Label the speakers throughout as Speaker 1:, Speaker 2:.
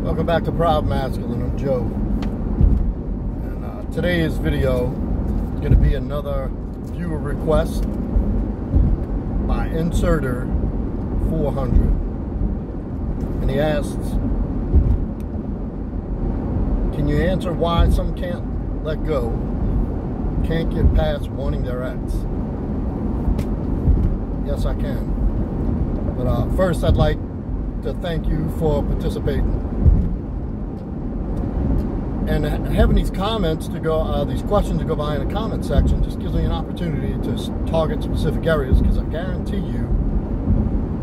Speaker 1: Welcome back to Proud Masculine. I'm Joe. And today's video is going to be another viewer request by Inserter 400. And he asks, can you answer why some can't let go, can't get past wanting their ex? Yes, I can. But first, I'd like to thank you for participating. And having these comments to go, these questions to go by in the comment section just gives me an opportunity to target specific areas, because I guarantee you,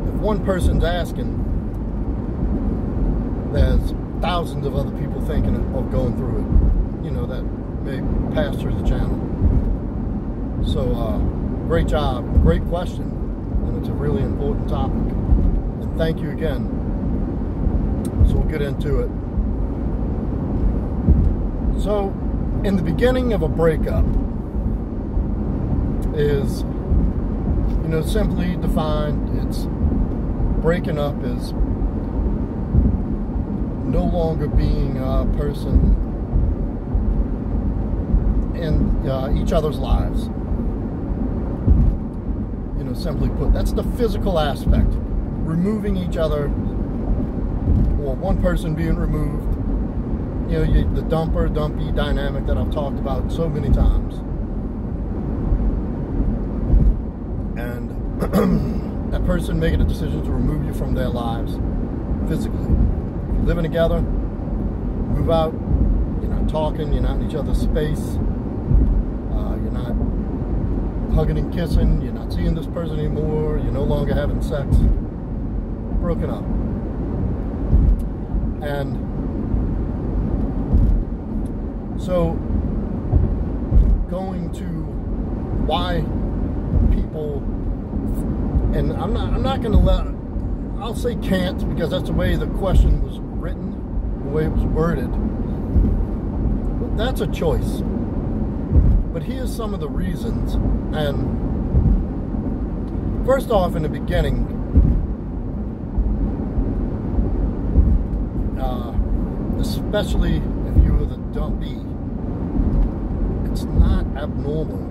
Speaker 1: if one person's asking, there's thousands of other people thinking of going through it, you know, that may pass through the channel. So, great job, great question, and it's a really important topic. And thank you again. So we'll get into it. So, in the beginning of a breakup is, you know, simply defined, it's breaking up is no longer being a person in each other's lives. You know, simply put, that's the physical aspect. Removing each other, or one person being removed. You know, the dumper-dumpy dynamic that I've talked about so many times. And that person making a decision to remove you from their lives physically. If you're living together, move out, you're not talking, you're not in each other's space, you're not hugging and kissing, you're not seeing this person anymore, you're no longer having sex, broken up. And so, going to why people, and I'm not going to I'll say can't, because that's the way the question was written, the way it was worded. But that's a choice. But here's some of the reasons. And first off, in the beginning, especially if you were the dumpy, it's not abnormal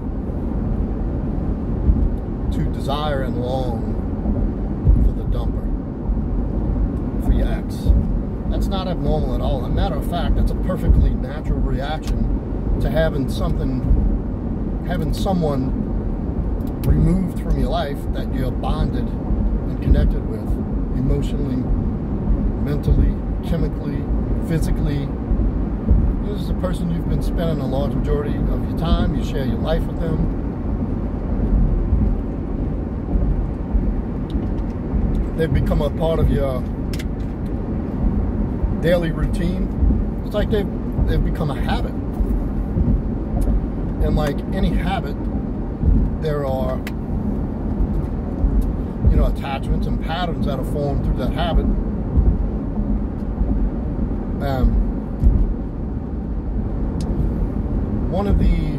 Speaker 1: to desire and long for the dumper, for your ex. That's not abnormal at all. As a matter of fact, that's a perfectly natural reaction to having someone removed from your life that you're bonded and connected with emotionally, mentally, chemically, physically. This is a person you've been spending a large majority of your time. You share your life with them. They've become a part of your daily routine. It's like they've become a habit. And like any habit, there are, you know, attachments and patterns that are formed through that habit. One of the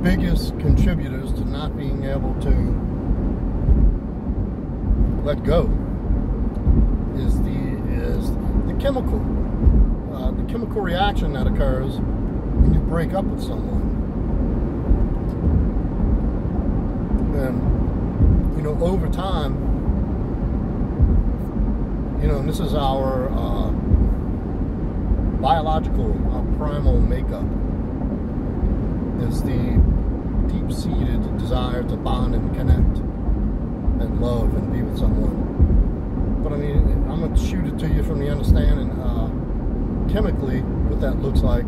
Speaker 1: biggest contributors to not being able to let go is the chemical reaction that occurs when you break up with someone. And you know, over time, you know, and this is our biological, our primal makeup, is the deep-seated desire to bond and connect and love and be with someone. But I mean, I'm going to shoot it to you from the understanding, chemically, what that looks like.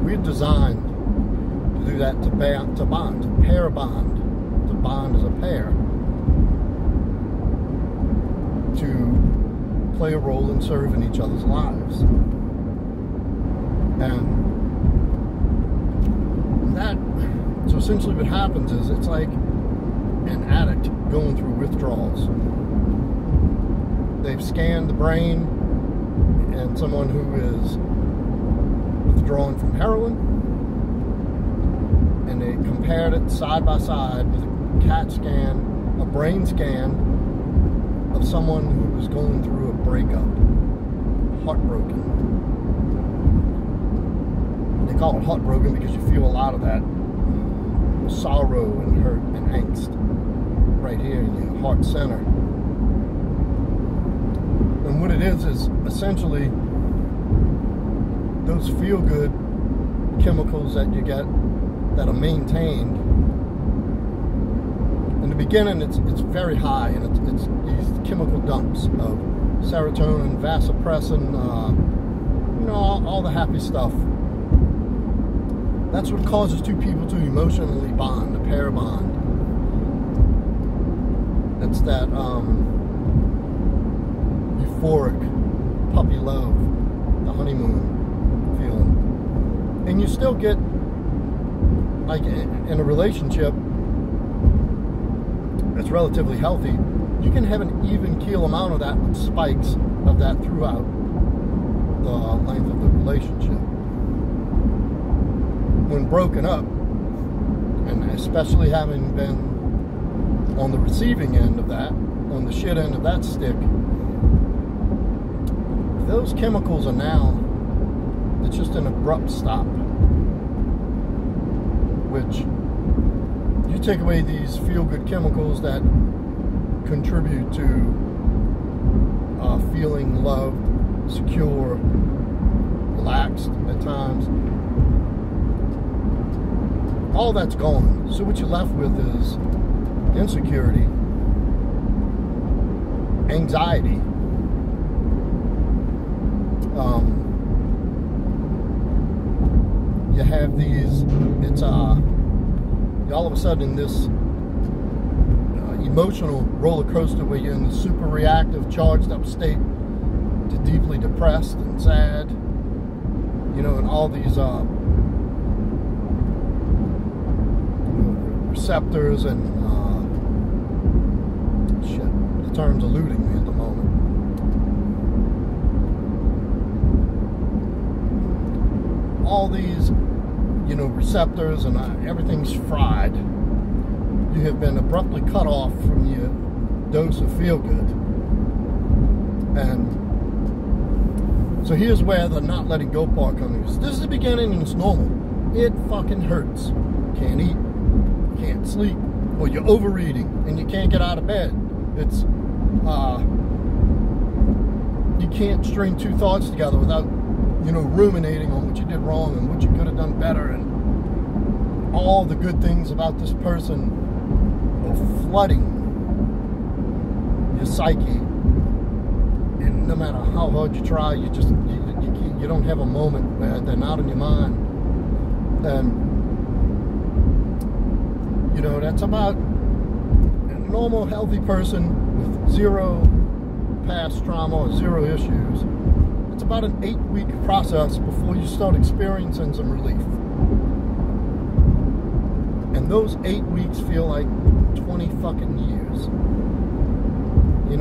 Speaker 1: We're designed to do that, to bond, to pair bond, to bond as a pair, to play a role and serve in each other's lives. And that, so essentially what happens is, it's like an addict going through withdrawals. They've scanned the brain, and someone who is withdrawn from heroin, and they compared it side by side with a CAT scan, a brain scan of someone who was going through a breakup, heartbroken. They call it heartbroken because you feel a lot of that sorrow and hurt and angst right here in your heart center. And what it is essentially those feel-good chemicals that you get that are maintained. In the beginning, it's very high, and it's these chemical dumps of serotonin, vasopressin, all the happy stuff. That's what causes two people to emotionally bond, a pair bond. It's that euphoric puppy love, the honeymoon feeling. And you still get, like in a relationship that's relatively healthy, you can have an even keel amount of that with spikes of that throughout the length of the relationship. When broken up, and especially having been on the receiving end of that, on the shit end of that stick, those chemicals are now, it's just an abrupt stop. Which, you take away these feel-good chemicals that contribute to feeling loved, secure, relaxed at times. All that's gone. So what you're left with is insecurity, anxiety, you have these, it's all of a sudden this emotional roller coaster where you're in the super reactive, charged up state to deeply depressed and sad, and all these receptors and shit, the term's eluding me at the moment. All these receptors and everything's fried. You have been abruptly cut off from your dose of feel-good. And so here's where the not letting go part comes in. This is the beginning and it's normal. It fucking hurts. Can't eat, can't sleep, or you're overeating and you can't get out of bed. It's you can't string two thoughts together without ruminating on what you did wrong and what you could have done better, and all the good things about this person are flooding your psyche. And no matter how hard you try, you don't have a moment where they're not in your mind. And that's about a normal, healthy person with zero past trauma or zero issues. It's about an 8-week process before you start experiencing some relief. And those 8 weeks feel like 20 fucking years.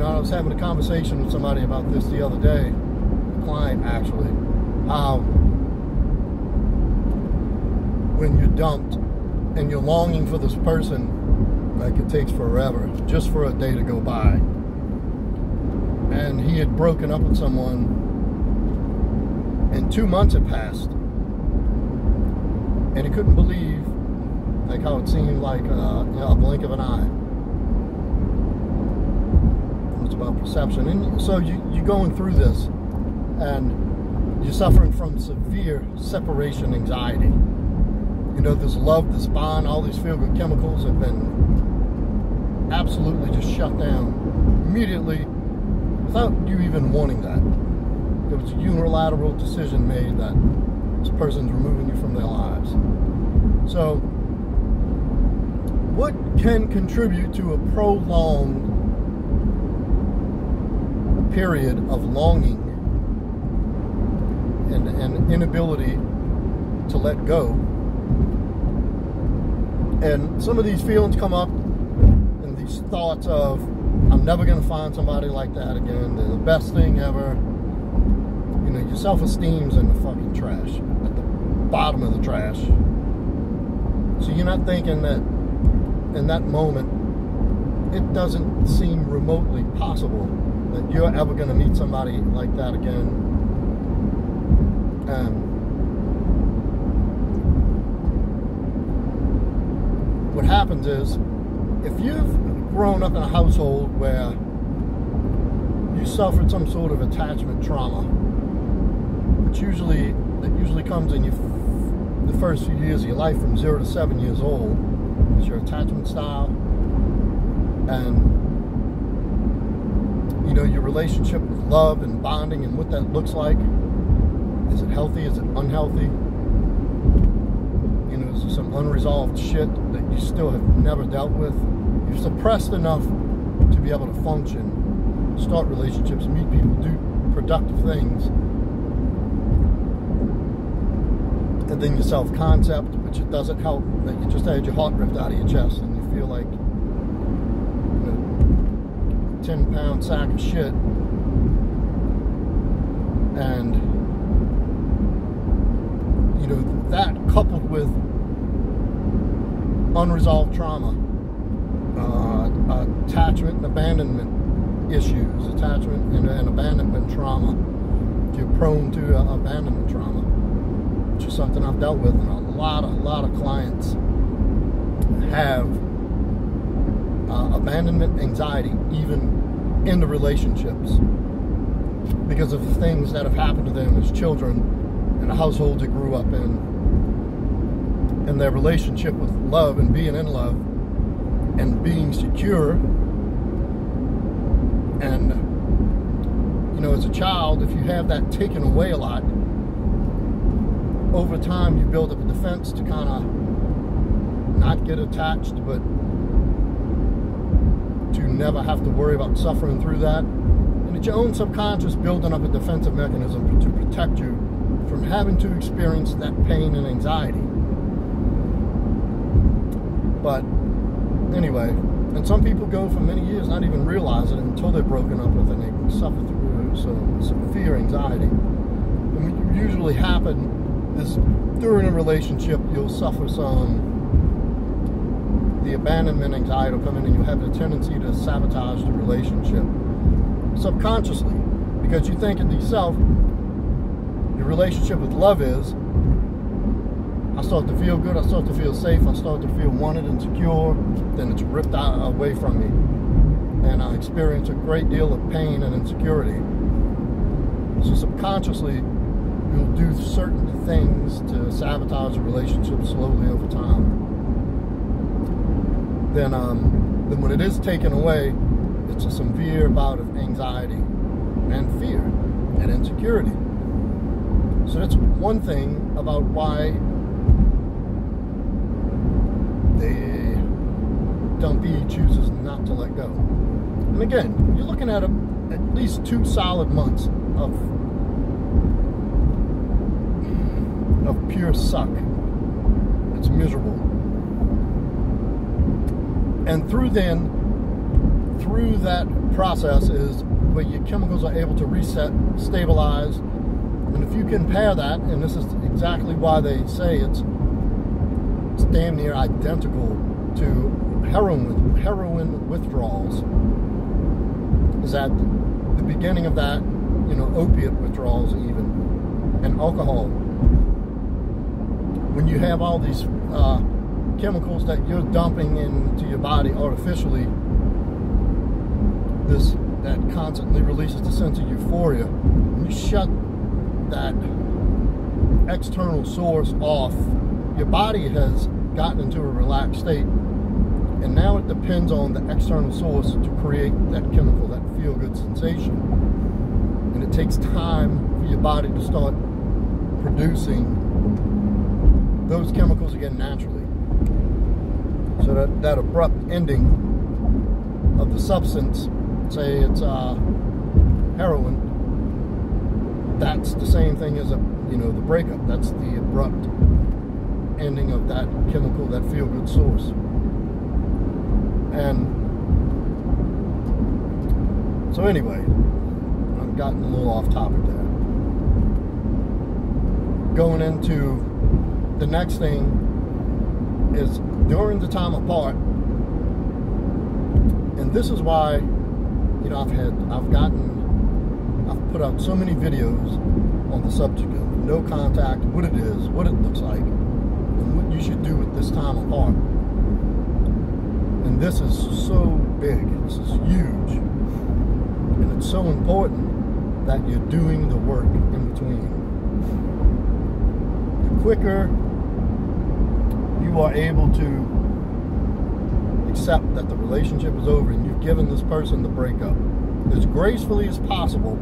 Speaker 1: I was having a conversation with somebody about this the other day, a client actually, how when you're dumped and you're longing for this person, like it takes forever just for a day to go by. And he had broken up with someone and 2 months had passed, and he couldn't believe like how it seemed like a blink of an eye. It's about perception. And so you're going through this and you're suffering from severe separation anxiety. This love, this bond, all these feel-good chemicals have been absolutely just shut down immediately without you even wanting that. There was a unilateral decision made that this person's removing you from their lives. So, what can contribute to a prolonged period of longing and inability to let go? And some of these feelings come up, and these thoughts of, I'm never going to find somebody like that again. They're the best thing ever. Your self-esteem's in the fucking trash, at the bottom of the trash. So you're not thinking that in that moment it doesn't seem remotely possible that you're ever going to meet somebody like that again. What happens is, if you've grown up in a household where you suffered some sort of attachment trauma, that usually comes in the first few years of your life, from 0 to 7 years old, is your attachment style, and your relationship with love and bonding and what that looks like. Is it healthy? Is it unhealthy? Is there some unresolved shit that you still have never dealt with? You've suppressed enough to be able to function, start relationships, meet people, do productive things. And then your self-concept, which it doesn't help that you just had your heart ripped out of your chest and you feel like a 10-pound sack of shit. And that coupled with unresolved trauma, attachment and abandonment issues, attachment and abandonment trauma. You're prone to abandonment trauma, which is something I've dealt with, and a lot of clients have abandonment anxiety, even in the relationships, because of the things that have happened to them as children in the households they grew up in, and their relationship with love and being in love and being secure. And as a child, if you have that taken away a lot, over time you build up a defense to kind of not get attached, but to never have to worry about suffering through that. And it's your own subconscious building up a defensive mechanism to protect you from having to experience that pain and anxiety. But anyway, and some people go for many years not even realize it until they're broken up with, and they suffer through some severe anxiety. And what usually happen is, during a relationship, you'll suffer the abandonment anxiety will come in, and you'll have a tendency to sabotage the relationship subconsciously, because you think to yourself, your relationship with love is, I start to feel good, I start to feel safe, I start to feel wanted and secure, then it's ripped away from me, and I experience a great deal of pain and insecurity. So subconsciously, you'll do certain things to sabotage the relationship slowly over time. Then when it is taken away, it's a severe bout of anxiety and fear and insecurity. So that's one thing about why the dumpy chooses not to let go. And again, you're looking at at least 2 solid months of pure suck. It's miserable. And through that process is where your chemicals are able to reset, stabilize. And if you compare that, and this is exactly why they say it's damn near identical to heroin withdrawals, is at the beginning of that, opiate withdrawals even, and alcohol. When you have all these chemicals that you're dumping into your body artificially, that constantly releases the sense of euphoria. When you shut that external source off, your body has gotten into a relaxed state, and now it depends on the external source to create that chemical, that feel-good sensation. And it takes time for your body to start producing those chemicals again naturally. So that abrupt ending of the substance, say it's heroin, that's the same thing as the breakup. That's the abrupt ending of that chemical, that feel-good source. And so anyway, I've gotten a little off topic there. Going into the next thing is, during the time apart, And this is why, you know, I've put out so many videos on the subject of no contact, what it is, what it looks like, and what you should do at this time apart. And this is so big, this is huge, and it's so important that you're doing the work in between. The quicker you are able to accept that the relationship is over and you've given this person the breakup as gracefully as possible,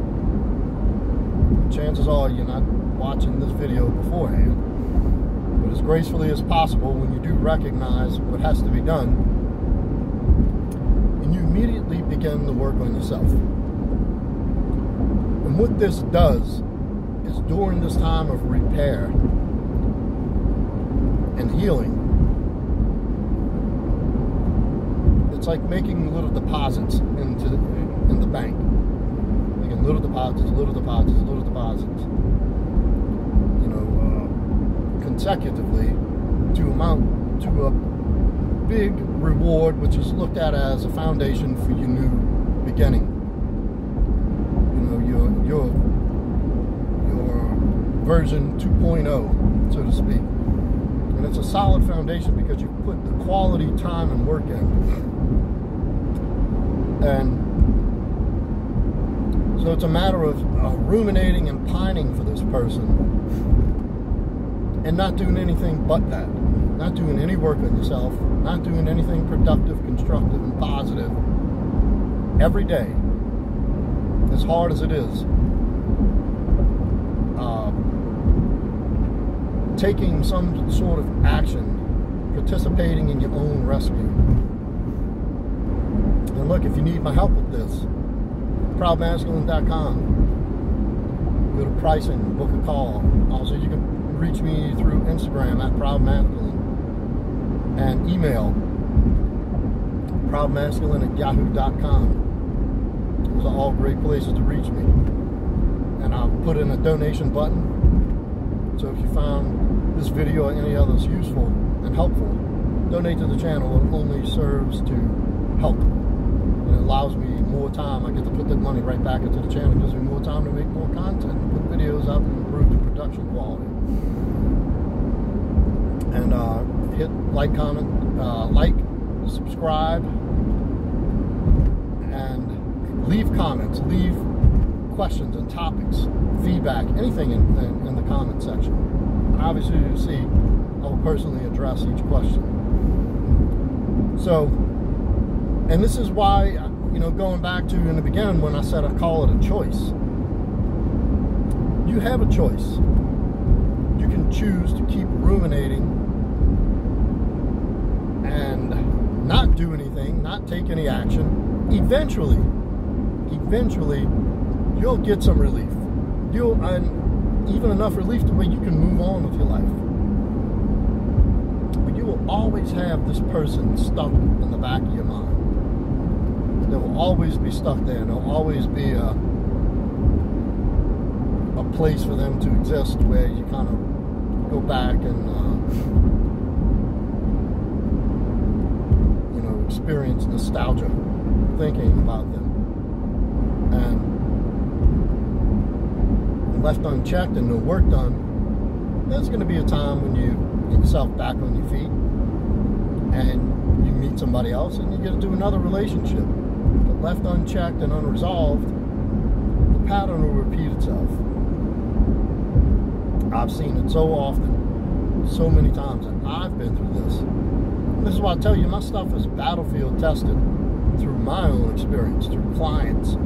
Speaker 1: chances are you're not watching this video beforehand, but as gracefully as possible, when you do recognize what has to be done, and you immediately begin the work on yourself. And what this does is, during this time of repair and healing, it's like making little deposits in the bank. Making little deposits, you know, consecutively to amount to a big reward, which is looked at as a foundation for your new beginning. You know, your version 2.0, so to speak. And it's a solid foundation because you put the quality time and work in. And so it's a matter of ruminating and pining for this person and not doing anything but that. Not doing any work on yourself, not doing anything productive, constructive, and positive every day, as hard as it is. Taking some sort of action, participating in your own rescue. And look, if you need my help with this, proudmasculine.com. Go to pricing, book a call. Also, you can reach me through Instagram at proudmasculine, and email proudmasculine@yahoo.com. Those are all great places to reach me. And I'll put in a donation button. So if you found this video or any others useful and helpful, donate to the channel. It only serves to help. And it allows me more time. I get to put that money right back into the channel. It gives me more time to make more content, put videos out, and improve the production quality. And hit like, comment, subscribe, and leave comments, leave questions and topics, feedback, anything in the comment section. And obviously, you see, I will personally address each question. So, and this is why, you know, going back to in the beginning when I said I call it a choice. You have a choice. You can choose to keep ruminating and not do anything, not take any action. Eventually, you'll get some relief. Even enough relief to where you can move on with your life. But you will always have this person stuck in the back of your mind. They will always be stuck there. There'll always be a place for them to exist where you kind of go back and you know, experience nostalgia thinking about them. And left unchecked and no work done, there's going to be a time when you get yourself back on your feet and you meet somebody else and you get into another relationship. But left unchecked and unresolved, the pattern will repeat itself. I've seen it so often, so many times, and I've been through this. And this is why I tell you, my stuff is battlefield tested through my own experience, through clients,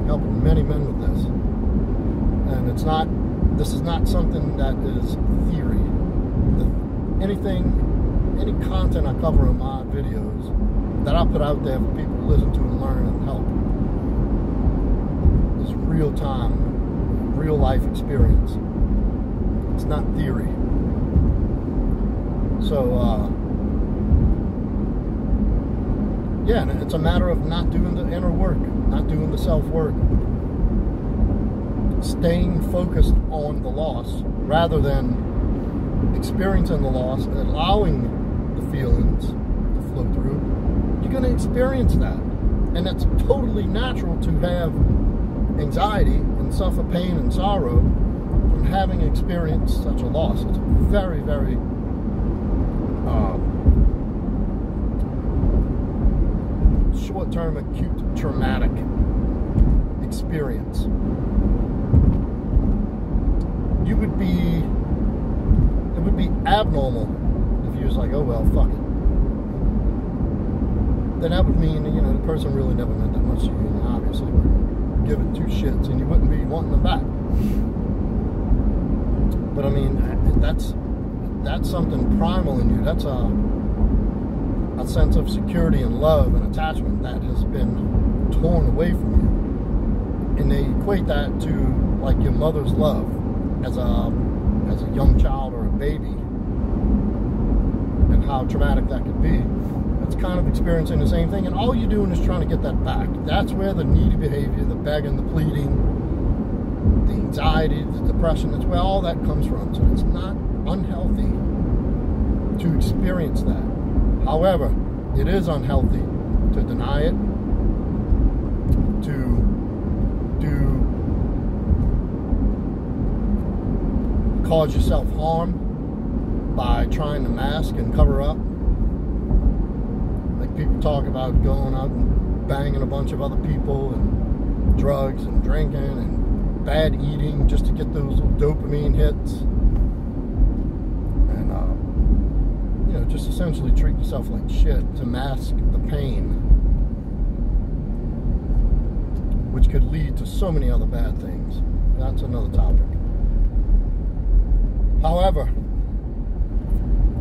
Speaker 1: helping many men with this. And this is not something that is theory. Any content I cover in my videos that I put out there for people to listen to and learn and help is real time, real life experience. It's not theory. So, yeah, and it's a matter of not doing the inner work, not doing the self-work. Staying focused on the loss rather than experiencing the loss and allowing the feelings to flow through. You're going to experience that. And it's totally natural to have anxiety and suffer pain and sorrow from having experienced such a loss. It's a very, very short-term acute traumatic experience. It would be abnormal if you was like, oh well, fuck it. Then that would mean, you know, the person really never meant that much to you, and obviously would give it two shits, and you wouldn't be wanting them back. But I mean, that's something primal in you. That's a sense of security and love and attachment that has been torn away from you. And they equate that to like your mother's love as a young child or a baby, and how traumatic that could be. It's kind of experiencing the same thing, and all you're doing is trying to get that back. That's where the needy behavior, the begging, the pleading, the anxiety, the depression, that's where all that comes from. So it's not unhealthy to experience that. However, it is unhealthy to deny it, to cause yourself harm by trying to mask and cover up. Like people talk about going out and banging a bunch of other people, and drugs and drinking and bad eating just to get those little dopamine hits. And, you know, just essentially treat yourself like shit to mask the pain, which could lead to so many other bad things. That's another topic. However,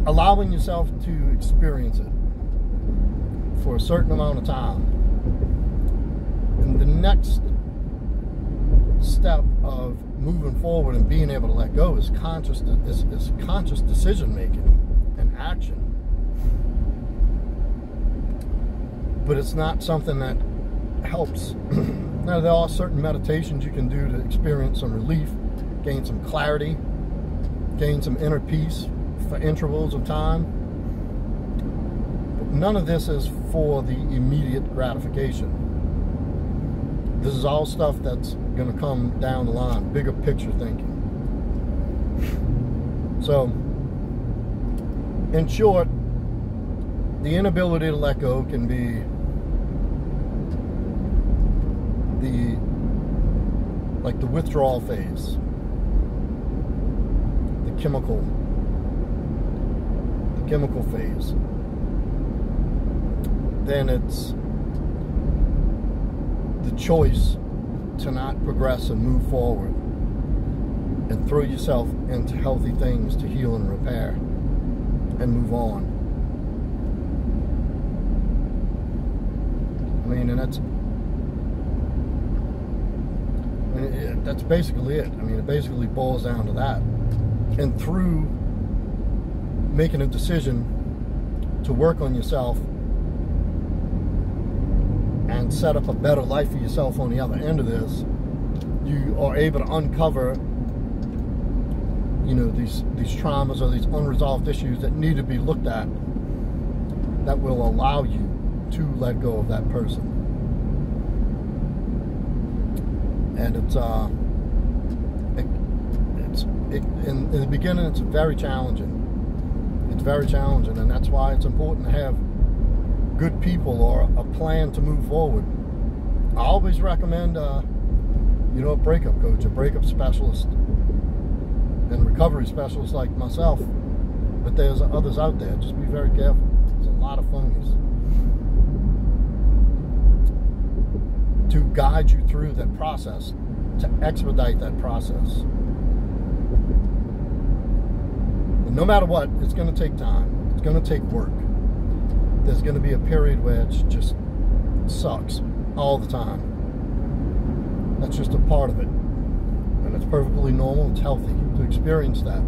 Speaker 1: allowing yourself to experience it for a certain amount of time, and the next step of moving forward and being able to let go is conscious decision making and action. But it's not something that helps. Now, there are certain meditations you can do to experience some relief, gain some clarity, gain some inner peace for intervals of time. But none of this is for the immediate gratification. This is all stuff that's going to come down the line, bigger picture thinking. So, in short, the inability to let go can be the withdrawal phase, the chemical phase. Then it's the choice to not progress and move forward and throw yourself into healthy things to heal and repair and move on. I mean, and that's basically it. I mean, it basically boils down to that. And through making a decision to work on yourself and set up a better life for yourself on the other end of this, you are able to uncover, you know, these traumas or these unresolved issues that need to be looked at, that will allow you to let go of that person. And in the beginning, it's very challenging. It's very challenging, and that's why it's important to have good people or a plan to move forward. I always recommend, a breakup coach, a breakup specialist, and recovery specialist like myself. But there's others out there. Just be very careful. There's a lot of phonies. To guide you through that process, to expedite that process. And no matter what, it's going to take time. It's going to take work. There's going to be a period where it just sucks all the time. That's just a part of it. And it's perfectly normal, it's healthy to experience that.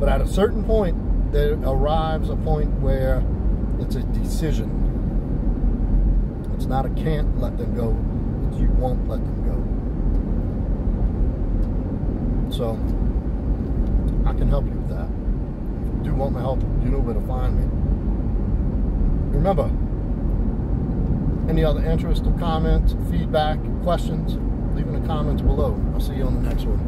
Speaker 1: But at a certain point, there arrives a point where it's a decision. It's not a can't let them go, it's you won't let them go. So, I can help you with that. If you do want my help, you know where to find me. Remember, Any other interest or comments, feedback, questions, leave in the comments below. I'll see you on the next one.